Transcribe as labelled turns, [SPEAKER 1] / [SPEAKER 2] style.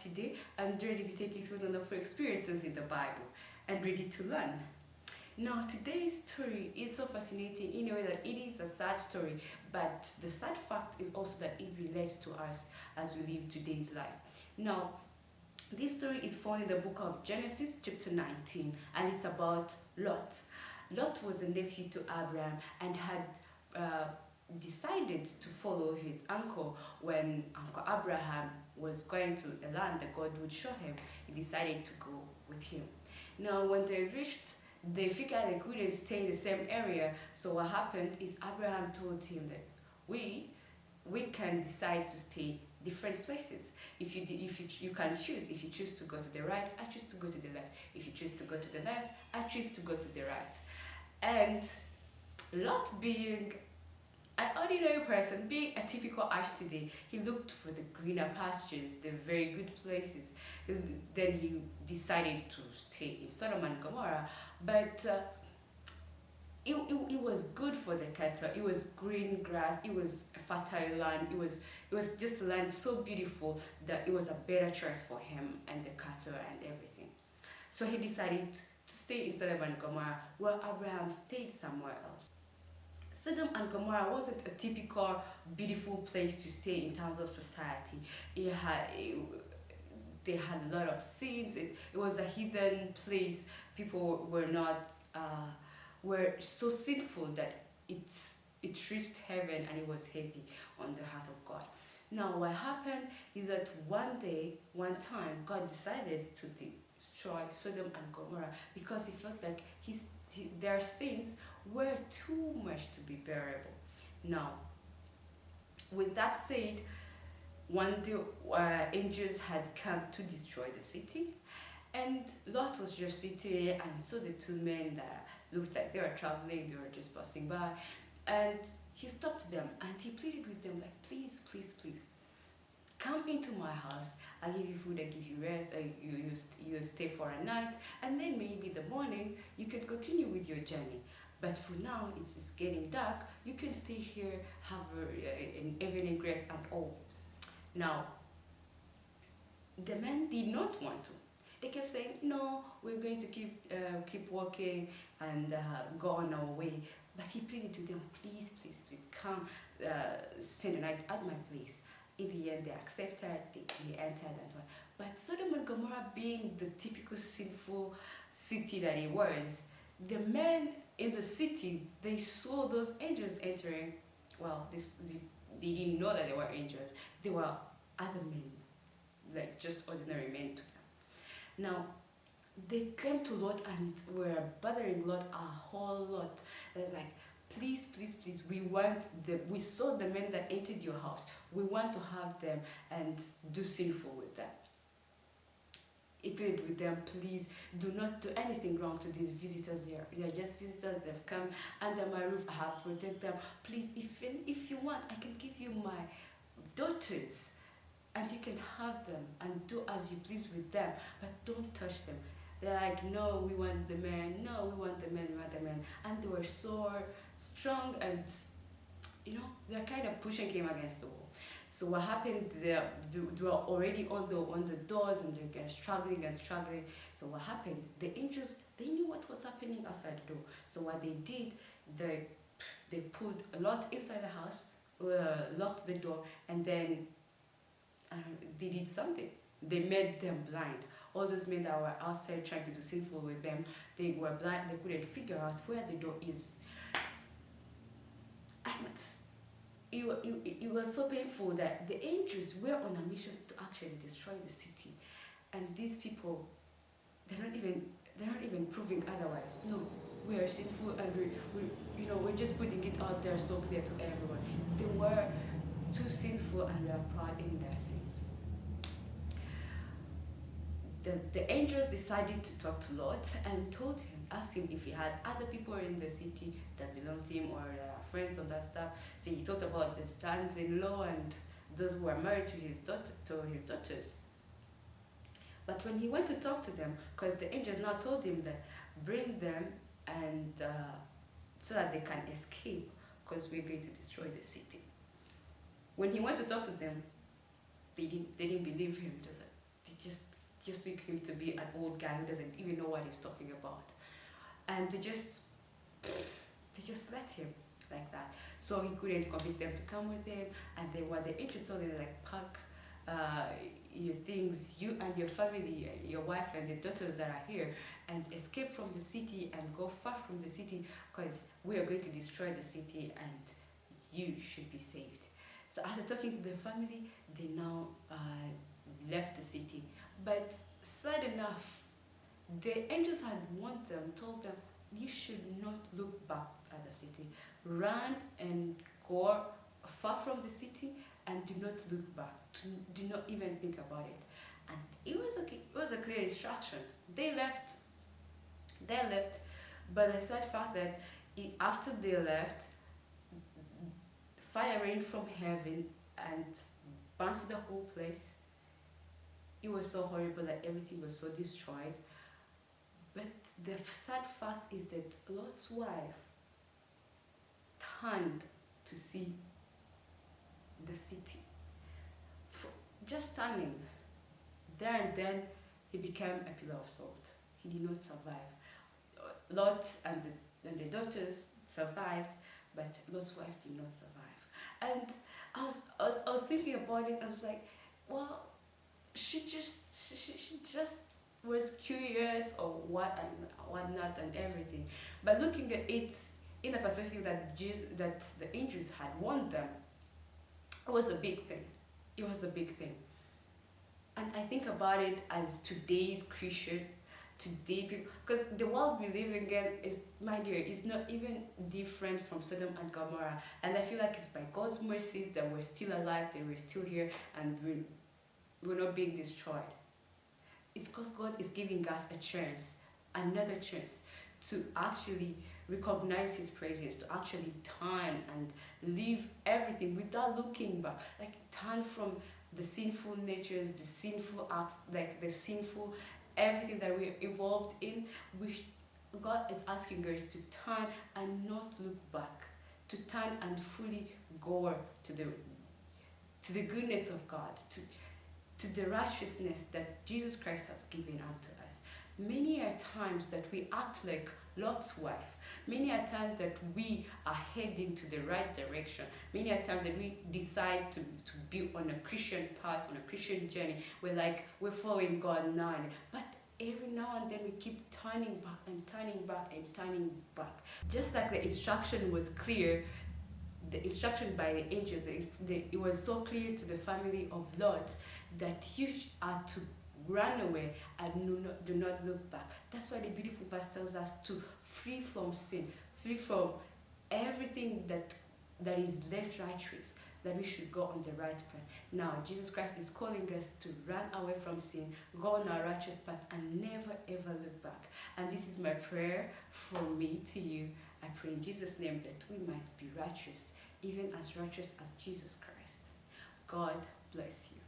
[SPEAKER 1] today and ready to take you through the wonderful experiences in the Bible and ready to learn. Now, today's story is so fascinating in a way that it is a sad story, but the sad fact is also that it relates to us as we live today's life. Now, this story is found in the book of Genesis, chapter 19, and it's about Lot. Lot was a nephew to Abraham and had decided to follow his uncle when Uncle Abraham was going to a land that God would show him. He decided to go with him. Now, when they reached, they figured they couldn't stay in the same area. So what happened is Abraham told him that we can decide to stay different places. If you can choose. If you choose to go to the right, I choose to go to the left. If you choose to go to the left, I choose to go to the right. And Lot, being an ordinary person, being a typical Ash today, he looked for the greener pastures, the very good places. Then he decided to stay in Sodom and Gomorrah, but it was good for the cattle. It was green grass. It was a fertile land. It was just a land so beautiful that it was a better choice for him and the cattle and everything. So he decided to stay in Sodom and Gomorrah, while Abraham stayed somewhere else. Sodom and Gomorrah wasn't a typical beautiful place to stay in terms of society. They had a lot of sins. It was a hidden place. People were so sinful that it reached heaven, and it was heavy on the heart of God. Now, what happened is that one time, God decided to destroy Sodom and Gomorrah because he felt like their sins were too much to be bearable. Now, with that said, one day angels had come to destroy the city, and Lot was just sitting there and saw the two men that looked like they were traveling, they were just passing by, and he stopped them and he pleaded with them like, please, please, please, come into my house. I'll give you food, I'll give you rest, you stay for a night, and then maybe the morning you can continue with your journey. But for now, it's getting dark. You can stay here, have an evening rest and all. Now, the men did not want to. They kept saying, no, we're going to keep walking and go on our way. But he pleaded to them, please, please, please, come spend the night at my place. In the end, they accepted, they entered and went. But Sodom and Gomorrah, being the typical sinful city that it was, the men in the city, they saw those angels entering. Well, they didn't know that they were angels. They were other men, like just ordinary men to them. Now, they came to Lot and were bothering Lot a whole lot. They're like, please, please, please, we saw the men that entered your house. We want to have them and do sinful with them. He pleaded with them, please do not do anything wrong to these visitors here. They are just visitors. They've come under my roof. I have protected them. Please, if you want, I can give you my daughters and you can have them and do as you please with them, but don't touch them. They're like, no, we want the men. No, we want the men. We want the men. And they were so strong, and they're kind of pushing him against the wall. So what happened? They were already on the doors, and they're struggling and struggling. So what happened? The angels, they knew what was happening outside the door. So what they did, they pulled a lot inside the house, locked the door, and then they did something. They made them blind. All those men that were outside trying to do sinful with them, they were blind. They couldn't figure out where the door is. And it was so painful that the angels were on a mission to actually destroy the city, and these people, they're not even proving otherwise. No, we are sinful, and we're just putting it out there so clear to everyone. They were too sinful, and they are proud in their sins. The angels decided to talk to Lot and asked him if he has other people in the city that belong to him or friends and that stuff. So he thought about the sons-in-law and those who were married to his daughters. But when he went to talk to them, because the angels now told him that bring them and so that they can escape, because we're going to destroy the city. When he went to talk to them, they didn't believe him. They said, did just just took him to be an old guy who doesn't even know what he's talking about. And they just let him like that. So he couldn't convince them to come with him. And then what the angels told him, like, pack your things, you and your family, your wife and the daughters that are here, and escape from the city and go far from the city, because we are going to destroy the city and you should be saved. So after talking to the family, they now left the city. But sad enough, the angels had warned them, told them, you should not look back at the city. Run and go far from the city and do not look back. Do not even think about it. And it was okay. It was a clear instruction. They left. But the sad fact that after they left, fire rained from heaven and burnt the whole place. It was so horrible that everything was so destroyed. But the sad fact is that Lot's wife turned to see the city. Just turning. There and then, he became a pillar of salt. He did not survive. Lot and the daughters survived, but Lot's wife did not survive. And I was thinking about it. I was like, well, she just was curious or what not and everything. But looking at it in a perspective that the angels had warned them, it was a big thing. It was a big thing. And I think about it as today's Christian, today people, because the world we live in is, my dear, is not even different from Sodom and Gomorrah. And I feel like it's by God's mercies that we're still alive, that we're still here, and we're not being destroyed. It's because God is giving us a chance, another chance, to actually recognize His praises, to actually turn and leave everything without looking back. Like, turn from the sinful natures, the sinful acts, like the sinful everything that we're involved in. God is asking us to turn and not look back, to turn and fully go to the goodness of God, to the righteousness that Jesus Christ has given unto us. Many are times that we act like Lot's wife. Many are times that we are heading to the right direction. Many are times that we decide to be on a Christian path, on a Christian journey. We're following God now. But every now and then we keep turning back and turning back and turning back. Just like the instruction was clear, the instruction by the angels, it was so clear to the family of Lot that you are to run away and do not look back. That's why the beautiful verse tells us to flee from sin, flee from everything that is less righteous, that we should go on the right path. Now, Jesus Christ is calling us to run away from sin, go on our righteous path, and never ever look back. And this is my prayer from me to you. I pray in Jesus' name that we might be righteous, even as righteous as Jesus Christ. God bless you.